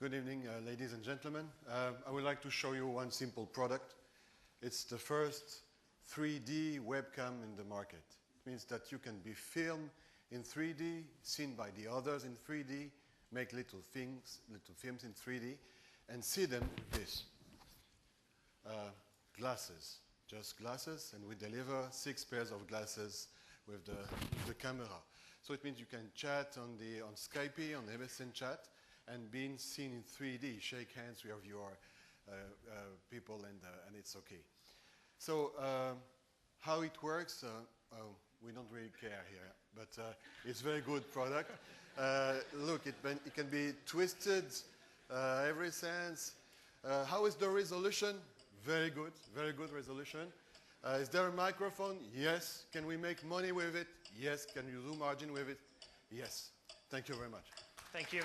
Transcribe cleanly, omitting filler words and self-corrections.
Good evening, ladies and gentlemen. I would like to show you one simple product. It's the first 3D webcam in the market. It means that you can be filmed in 3D, seen by the others in 3D, make little films in 3D, and see them with this. Glasses, just glasses, and we deliver 6 pairs of glasses with the camera. So it means you can chat on Skype, on MSN chat, and being seen in 3D, shake hands with your people, and it's okay. So how it works, we don't really care here, but it's a very good product. Look, it can be twisted every sense. How is the resolution? Very good resolution. Is there a microphone? Yes. Can we make money with it? Yes. Can you do margin with it? Yes. Thank you very much. Thank you.